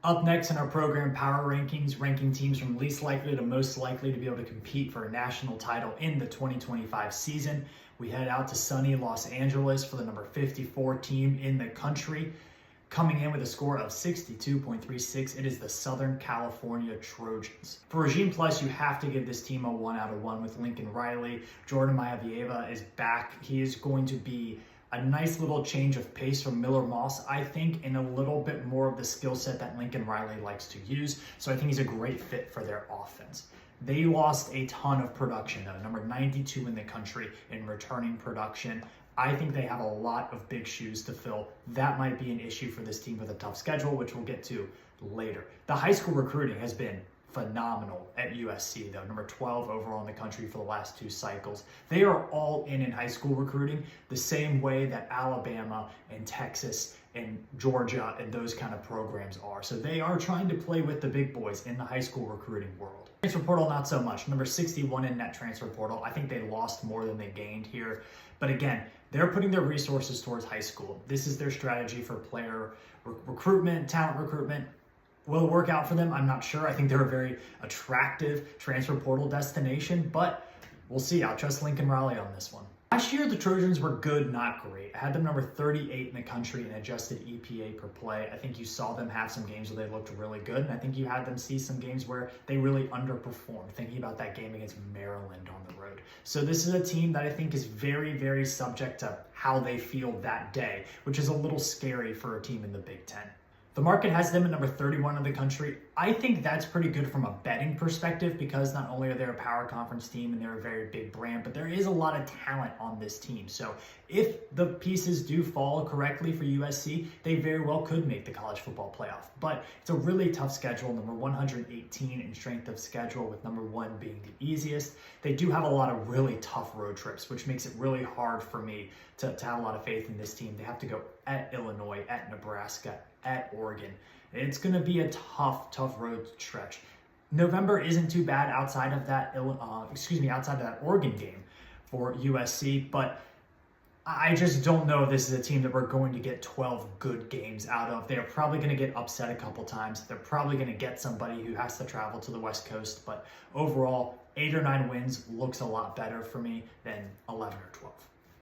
Up next in our program power rankings, ranking teams from least likely to most likely to be able to compete for a national title in the 2025 season. We head out to sunny Los Angeles for the number 54 team in the country. Coming in with a score of 62.36, it is the Southern California Trojans. For Regime Plus, you have to give this team a 1 out of 1 with Lincoln Riley. Jordan Maivia is back. He is going to be a nice little change of pace from Miller Moss, I think, and a little bit more of the skill set that Lincoln Riley likes to use. So I think he's a great fit for their offense. They lost a ton of production, though, number 92 in the country in returning production. I think they have a lot of big shoes to fill. That might be an issue for this team with a tough schedule, which we'll get to later. The high school recruiting has been phenomenal at USC, though, number 12 overall in the country for the last 2 cycles. They are all in high school recruiting the same way that Alabama and Texas and Georgia and those kind of programs are. So they are trying to play with the big boys in the high school recruiting world. Transfer portal, not so much. Number 61 in net transfer portal. I think they lost more than they gained here. But again, they're putting their resources towards high school. This is their strategy for player recruitment, talent recruitment. Will it work out for them? I'm not sure. I think they're a very attractive transfer portal destination, but we'll see. I'll trust Lincoln Riley on this one. Last year, the Trojans were good, not great. I had them number 38 in the country in adjusted EPA per play. I think you saw them have some games where they looked really good, and I think you had them see some games where they really underperformed, thinking about that game against Maryland on the road. So this is a team that I think is very, very subject to how they feel that day, which is a little scary for a team in the Big Ten. The market has them at number 31 in the country. I think that's pretty good from a betting perspective because not only are they a power conference team and they're a very big brand, but there is a lot of talent on this team. So if the pieces do fall correctly for USC, they very well could make the college football playoff. But it's a really tough schedule, number 118 in strength of schedule, with number 1 being the easiest. They do have a lot of really tough road trips, which makes it really hard for me to have a lot of faith in this team. They have to go at Illinois, at Nebraska, at Oregon. It's going to be a tough road stretch. November isn't too bad outside of that Oregon game for USC, but I just don't know if this is a team that we're going to get 12 good games out of. They're probably going to get upset a couple times. They're probably going to get somebody who has to travel to the West Coast, but overall, 8 or 9 wins looks a lot better for me than 11 or 12.